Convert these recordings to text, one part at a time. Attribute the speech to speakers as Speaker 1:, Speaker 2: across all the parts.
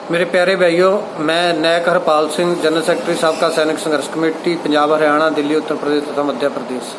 Speaker 1: मेरे प्यारे भाइयों, मैं नायक हरपाल सिंह, जनरल सेक्रेटरी साबका सैनिक संघर्ष कमेटी, पंजाब, हरियाणा, दिल्ली, उत्तर प्रदेश तथा मध्य प्रदेश।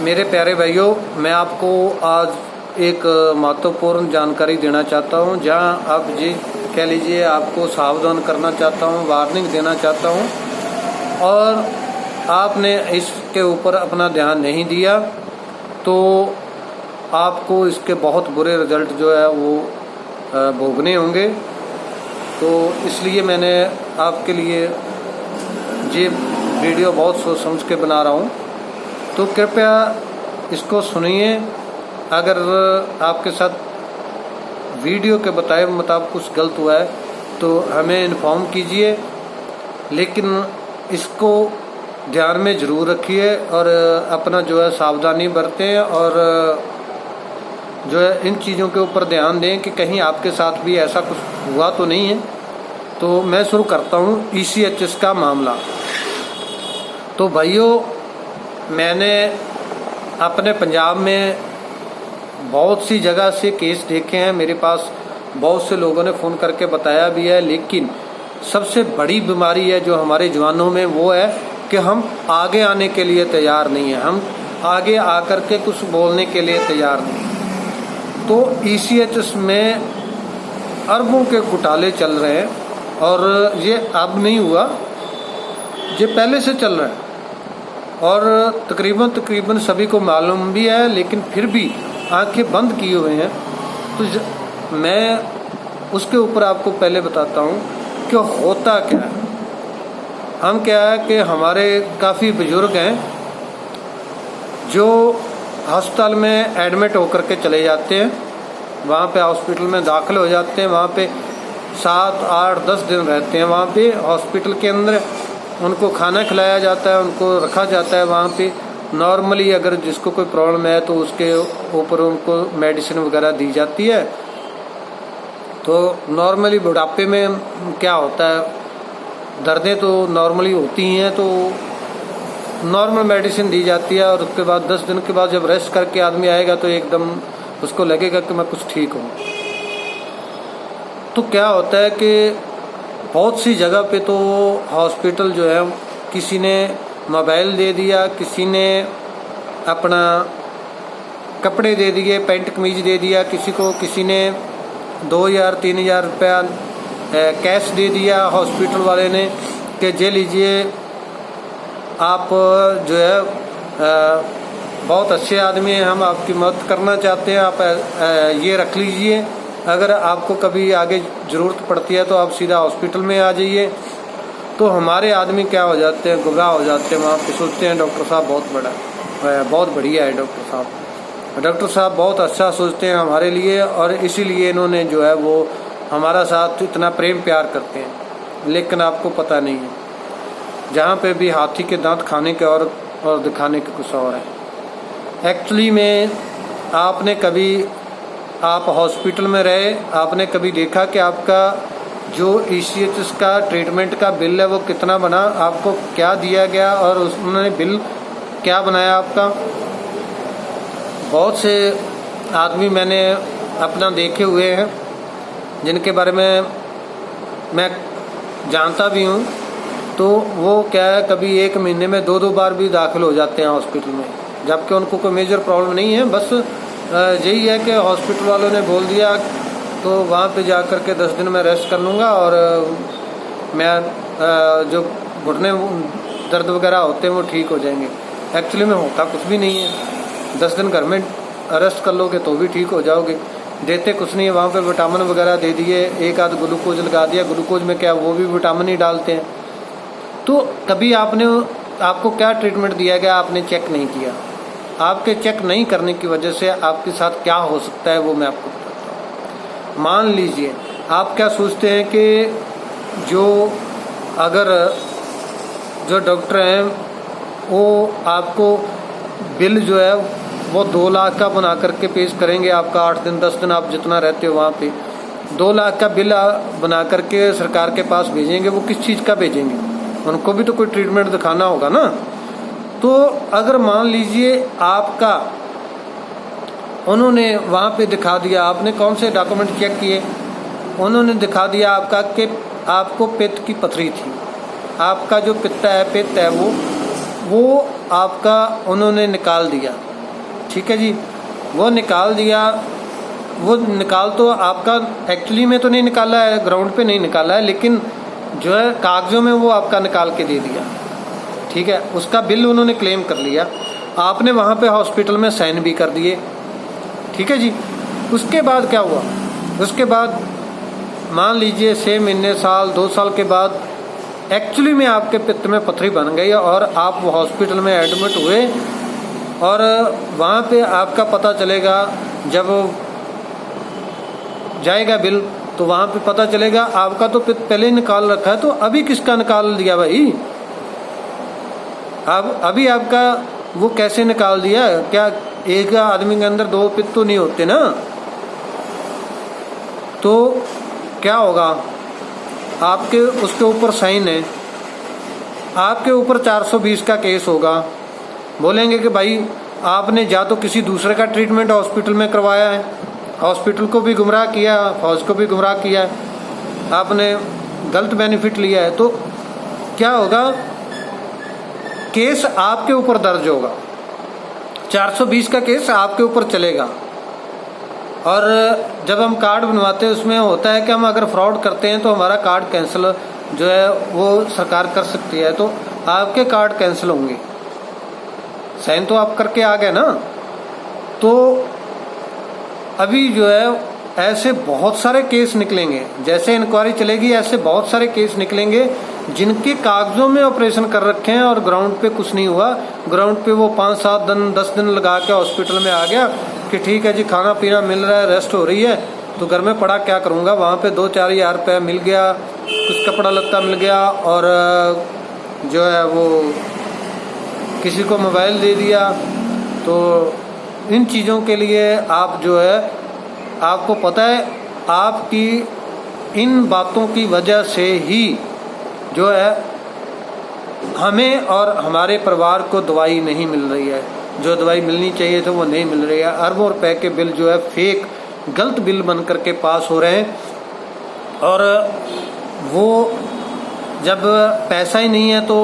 Speaker 1: मेरे प्यारे भाइयों, मैं आपको आज एक महत्वपूर्ण जानकारी देना चाहता हूं, जहां आप जी कह लीजिए आपको सावधान करना चाहता हूं, वार्निंग देना चाहता हूं। और आपने इसके ऊपर अपना ध्यान नहीं दिया तो आपको इसके बहुत बुरे रिजल्ट जो है वो भोगने होंगे। तो इसलिए मैंने आपके लिए ये वीडियो बहुत सोच समझ के बना रहा हूँ, तो कृपया इसको सुनिए। अगर आपके साथ वीडियो के बताए मुताबिक कुछ गलत हुआ है तो हमें इन्फॉर्म कीजिए, लेकिन इसको ध्यान में ज़रूर रखिए और अपना जो है सावधानी बरतें और जो है इन चीज़ों के ऊपर ध्यान दें कि कहीं आपके साथ भी ऐसा कुछ हुआ तो नहीं है। तो मैं शुरू करता हूँ ECHS का मामला। तो भाइयों, मैंने अपने पंजाब में बहुत सी जगह से केस देखे हैं, मेरे पास बहुत से लोगों ने फ़ोन करके बताया भी है, लेकिन सबसे बड़ी बीमारी है जो हमारे जवानों में वो है कि हम आगे आने के लिए तैयार नहीं है, हम आगे आकर के कुछ बोलने के लिए तैयार नहीं। तो ECHS में अरबों के घोटाले चल रहे हैं और ये अब नहीं हुआ, ये पहले से चल रहा है और तकरीबन सभी को मालूम भी है, लेकिन फिर भी आंखें बंद किए हुए हैं। तो मैं उसके ऊपर आपको पहले बताता हूँ कि होता क्या है। हम क्या है कि हमारे काफ़ी बुजुर्ग हैं जो अस्पताल में एडमिट होकर के चले जाते हैं, वहाँ पे हॉस्पिटल में दाखिल हो जाते हैं, वहाँ पे 7, 8, 10 दिन रहते हैं वहाँ पे हॉस्पिटल के अंदर। उनको खाना खिलाया जाता है, उनको रखा जाता है वहाँ पे। नॉर्मली अगर जिसको कोई प्रॉब्लम है तो उसके ऊपर उनको मेडिसिन वगैरह दी जाती है। तो नॉर्मली बुढ़ापे में क्या होता है, दर्दें तो नॉर्मली होती हैं, तो नॉर्मल मेडिसिन दी जाती है और उसके बाद 10 दिन के बाद जब रेस्ट करके आदमी आएगा तो एकदम उसको लगेगा कि मैं कुछ ठीक हूँ। तो क्या होता है कि बहुत सी जगह पे तो हॉस्पिटल जो है किसी ने मोबाइल दे दिया, किसी ने अपना कपड़े दे दिए, पैंट कमीज दे दिया किसी को, किसी ने 2,000-3,000 रुपया कैश दे दिया हॉस्पिटल वाले ने कि जे लीजिए, आप जो है बहुत अच्छे आदमी हैं, हम आपकी मदद करना चाहते हैं, आप ये रख लीजिए, अगर आपको कभी आगे ज़रूरत पड़ती है तो आप सीधा हॉस्पिटल में आ जाइए। तो हमारे आदमी क्या हो जाते हैं, गुमराह हो जाते हैं। वहाँ पे सोचते हैं डॉक्टर साहब बहुत बढ़िया है, डॉक्टर साहब बहुत अच्छा सोचते हैं हमारे लिए, और इसीलिए इन्होंने जो है वो हमारा साथ इतना प्रेम प्यार करते हैं। लेकिन आपको पता नहीं है, जहाँ पे भी हाथी के दांत खाने के और दिखाने के कुछ और है। एक्चुअली में आप हॉस्पिटल में रहे, आपने कभी देखा कि आपका जो ECHS का ट्रीटमेंट का बिल है वो कितना बना, आपको क्या दिया गया और उन्होंने बिल क्या बनाया आपका। बहुत से आदमी मैंने अपना देखे हुए हैं जिनके बारे में मैं जानता भी हूँ। तो वो क्या है, कभी 1 महीने में 2-2 बार भी दाखिल हो जाते हैं हॉस्पिटल में, जबकि उनको कोई मेजर प्रॉब्लम नहीं है। बस यही है कि हॉस्पिटल वालों ने बोल दिया तो वहाँ पे जा कर के 10 दिन में रेस्ट कर लूँगा और मैं जो घुटने दर्द वगैरह होते हैं वो ठीक हो जाएंगे। एक्चुअली में होता कुछ भी नहीं है। 10 दिन घर में रेस्ट कर लोगे तो भी ठीक हो जाओगे। देते कुछ नहीं है, वहाँ पे विटामिन वगैरह दे दिए, एक आध ग्लूकोज लगा दिया। ग्लूकोज में क्या, वो भी विटामिन ही डालते हैं। तो कभी आपको क्या ट्रीटमेंट दिया गया आपने चेक नहीं किया। आपके चेक नहीं करने की वजह से आपके साथ क्या हो सकता है वो मैं आपको बताता हूँ। मान लीजिए आप क्या सोचते हैं कि जो डॉक्टर हैं वो आपको बिल जो है वो 2 लाख का बना करके पेश करेंगे। आपका 8 दिन 10 दिन आप जितना रहते हो वहाँ पे 2 लाख का बिल बना करके सरकार के पास भेजेंगे। वो किस चीज़ का भेजेंगे, उनको भी तो कोई ट्रीटमेंट दिखाना होगा ना। तो अगर मान लीजिए आपका उन्होंने वहाँ पे दिखा दिया, आपने कौन से डॉक्यूमेंट चेक किए, उन्होंने दिखा दिया आपका कि आपको पित्त की पथरी थी, आपका जो पित्त है वो आपका उन्होंने निकाल दिया। ठीक है जी, वो निकाल दिया। वो निकाल तो आपका एक्चुअली में तो नहीं निकाला है, ग्राउंड पे नहीं निकाला है, लेकिन जो है कागजों में वो आपका निकाल के दे दिया। ठीक है, उसका बिल उन्होंने क्लेम कर लिया, आपने वहाँ पे हॉस्पिटल में साइन भी कर दिए। ठीक है जी, उसके बाद क्या हुआ? उसके बाद मान लीजिए 6 महीने, साल, 2 साल के बाद एक्चुअली में आपके पित्त में पथरी बन गई और आप वो हॉस्पिटल में एडमिट हुए, और वहाँ पे आपका पता चलेगा, जब जाएगा बिल तो वहाँ पे पता चलेगा आपका तो पित्त पहले ही निकाल रखा है, तो अभी किसका निकाल दिया भाई? अब अभी आपका वो कैसे निकाल दिया? क्या एक आदमी के अंदर 2 पित्त तो नहीं होते ना? तो क्या होगा? आपके उसके ऊपर साइन है, आपके ऊपर 420 का केस होगा। बोलेंगे कि भाई आपने या तो किसी दूसरे का ट्रीटमेंट हॉस्पिटल में करवाया है, हॉस्पिटल को भी गुमराह किया, फौज को भी गुमराह किया है, आपने गलत बेनिफिट लिया है, तो क्या होगा? केस आपके ऊपर दर्ज होगा, 420 का केस आपके ऊपर चलेगा। और जब हम कार्ड बनवाते हैं उसमें होता है कि हम अगर फ्रॉड करते हैं तो हमारा कार्ड कैंसिल जो है वो सरकार कर सकती है, तो आपके कार्ड कैंसिल होंगे। साइन तो आप करके आ गए ना। तो अभी जो है ऐसे बहुत सारे केस निकलेंगे, जैसे इंक्वायरी चलेगी ऐसे बहुत सारे केस निकलेंगे जिनके कागजों में ऑपरेशन कर रखे हैं और ग्राउंड पे कुछ नहीं हुआ। ग्राउंड पे वो 5-7 दिन 10 दिन लगा के हॉस्पिटल में आ गया कि ठीक है जी, खाना पीना मिल रहा है, रेस्ट हो रही है, तो घर में पड़ा क्या करूँगा। वहाँ पे 2-4 हज़ार रुपये मिल गया, कुछ कपड़ा लत्ता मिल गया, और जो है वो किसी को मोबाइल दे दिया। तो इन चीज़ों के लिए आप जो है, आपको पता है आपकी इन बातों की वजह से ही जो है हमें और हमारे परिवार को दवाई नहीं मिल रही है, जो दवाई मिलनी चाहिए तो वो नहीं मिल रही है। अरबों रुपए के बिल जो है फेक गलत बिल बन करके पास हो रहे हैं, और वो जब पैसा ही नहीं है तो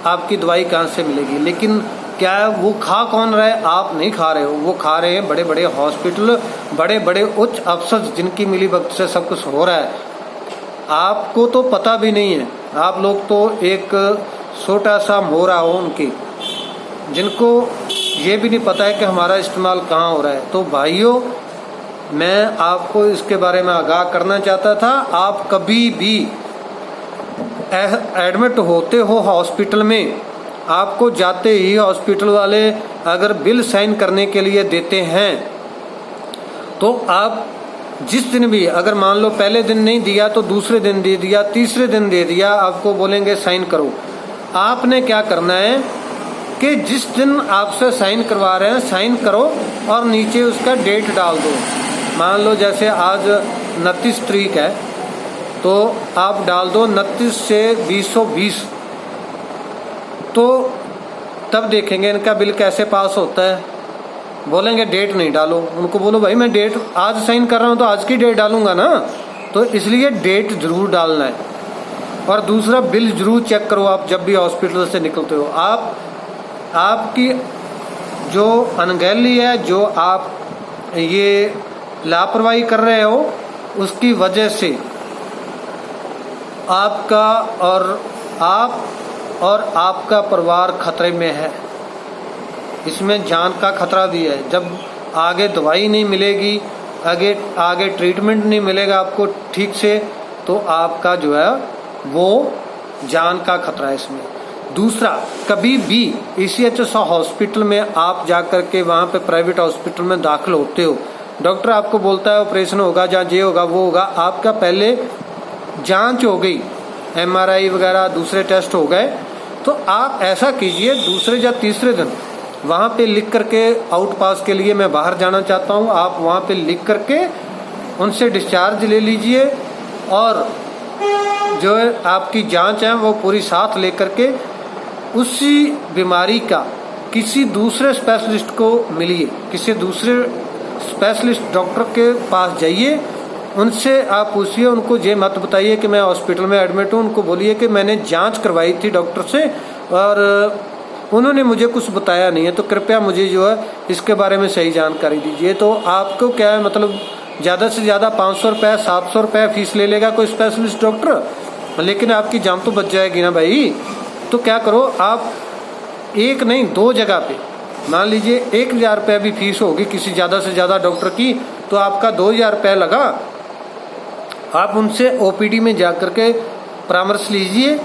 Speaker 1: आपकी दवाई कहाँ से मिलेगी? लेकिन क्या है, वो खा कौन रहा है? आप नहीं खा रहे हो, वो खा रहे हैं बड़े बड़े हॉस्पिटल, बड़े बड़े उच्च अफसर जिनकी मिली भगत से सब कुछ हो रहा है। आपको तो पता भी नहीं है, आप लोग तो एक छोटा सा मोरा हो उनकी, जिनको ये भी नहीं पता है कि हमारा इस्तेमाल कहाँ हो रहा है। तो भाइयों, मैं आपको इसके बारे में आगाह करना चाहता था। आप कभी भी एडमिट होते हो हॉस्पिटल में, आपको जाते ही हॉस्पिटल वाले अगर बिल साइन करने के लिए देते हैं तो आप जिस दिन भी, अगर मान लो पहले दिन नहीं दिया तो दूसरे दिन दे दिया, तीसरे दिन दे दिया, आपको बोलेंगे साइन करो। आपने क्या करना है कि जिस दिन आपसे साइन करवा रहे हैं साइन करो और नीचे उसका डेट डाल दो। मान लो जैसे आज 29 तारीख है तो आप डाल दो 29 से 2020, तो तब देखेंगे इनका बिल कैसे पास होता है। बोलेंगे डेट नहीं डालो, उनको बोलो भाई मैं डेट आज साइन कर रहा हूँ तो आज की डेट डालूंगा ना, तो इसलिए डेट जरूर डालना है। और दूसरा, बिल जरूर चेक करो आप जब भी हॉस्पिटल से निकलते हो। आपकी जो अनगहली है, जो आप ये लापरवाही कर रहे हो, उसकी वजह से आपका और आपका परिवार खतरे में है। इसमें जान का खतरा भी है। जब आगे दवाई नहीं मिलेगी, आगे ट्रीटमेंट नहीं मिलेगा आपको ठीक से, तो आपका जो है वो जान का खतरा है इसमें। दूसरा, कभी भी ECHS हॉस्पिटल में आप जाकर के वहाँ पे प्राइवेट हॉस्पिटल में दाखिल होते हो, डॉक्टर आपको बोलता है ऑपरेशन होगा, जहाँ ये होगा वो होगा, आपका पहले जांच हो गई, MRI वगैरह दूसरे टेस्ट हो गए, तो आप ऐसा कीजिए दूसरे या तीसरे दिन वहाँ पे लिख करके, आउट पास के लिए मैं बाहर जाना चाहता हूँ, आप वहाँ पे लिख करके उनसे डिस्चार्ज ले लीजिए, और जो आपकी जांच है वो पूरी साथ लेकर के उसी बीमारी का किसी दूसरे स्पेशलिस्ट को मिलिए, किसी दूसरे स्पेशलिस्ट डॉक्टर के पास जाइए उनसे आप पूछिए, उनको ये मत बताइए कि मैं हॉस्पिटल में एडमिट हूँ। उनको बोलिए कि मैंने जांच करवाई थी डॉक्टर से और उन्होंने मुझे कुछ बताया नहीं है, तो कृपया मुझे जो है इसके बारे में सही जानकारी दीजिए। तो आपको क्या है, मतलब ज़्यादा से ज़्यादा 500 रुपये 700 रुपये फीस ले लेगा कोई स्पेशलिस्ट डॉक्टर, लेकिन आपकी जान तो बच जाएगी ना भाई। तो क्या करो आप, एक नहीं 2 जगह पे मान लीजिए 1000 रुपये भी फीस होगी किसी ज़्यादा से ज़्यादा डॉक्टर की, तो आपका 2000 रुपये लगा। आप उनसे ओपीडी में जा कर के परामर्श लीजिए।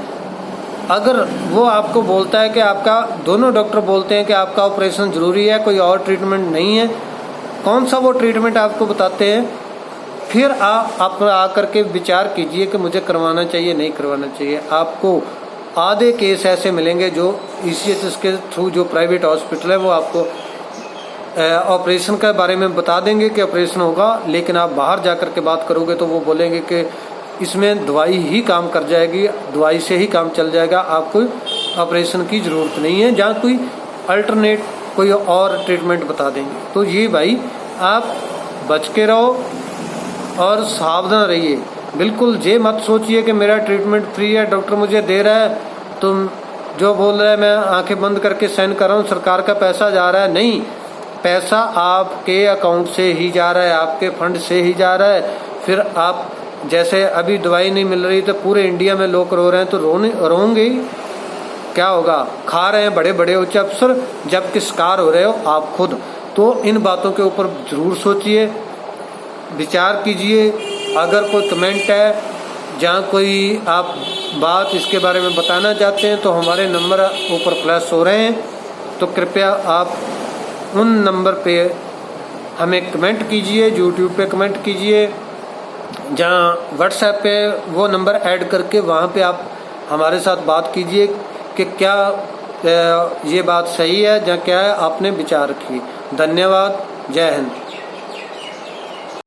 Speaker 1: अगर वो आपको बोलता है कि आपका, दोनों डॉक्टर बोलते हैं कि आपका ऑपरेशन ज़रूरी है, कोई और ट्रीटमेंट नहीं है, कौन सा वो ट्रीटमेंट आपको बताते हैं, फिर आप आकर के विचार कीजिए कि मुझे करवाना चाहिए नहीं करवाना चाहिए। आपको आधे केस ऐसे मिलेंगे जो ECHS के थ्रू जो प्राइवेट हॉस्पिटल है वो आपको ऑपरेशन के बारे में बता देंगे कि ऑपरेशन होगा, लेकिन आप बाहर जाकर के बात करोगे तो वो बोलेंगे कि इसमें दवाई ही काम कर जाएगी, दवाई से ही काम चल जाएगा, आपको ऑपरेशन की ज़रूरत नहीं है, जहाँ कोई अल्टरनेट कोई और ट्रीटमेंट बता देंगे। तो ये भाई आप बच के रहो और सावधान रहिए। बिल्कुल ये मत सोचिए कि मेरा ट्रीटमेंट फ्री है, डॉक्टर मुझे दे रहा है, तुम जो बोल रहे हैं मैं आंखें बंद करके साइन कर रहा हूँ, सरकार का पैसा जा रहा है। नहीं, पैसा आपके अकाउंट से ही जा रहा है, आपके फंड से ही जा रहा है। फिर आप जैसे अभी दवाई नहीं मिल रही तो पूरे इंडिया में लोग रो रहे हैं, तो रोएंगे ही, क्या होगा, खा रहे हैं बड़े बड़े उच्च अफसर, जबकि शिकार हो रहे हो आप खुद। तो इन बातों के ऊपर ज़रूर सोचिए, विचार कीजिए। अगर कोई कमेंट है जहाँ कोई आप बात इसके बारे में बताना चाहते हैं तो हमारे नंबर ऊपर फ्लैश हो रहे हैं, तो कृपया आप उन नंबर पे हमें कमेंट कीजिए, यूट्यूब पे कमेंट कीजिए, जहाँ व्हाट्सएप पे वो नंबर ऐड करके वहाँ पे आप हमारे साथ बात कीजिए कि क्या ये बात सही है या क्या है, आपने विचार रखिए। धन्यवाद, जय हिंद।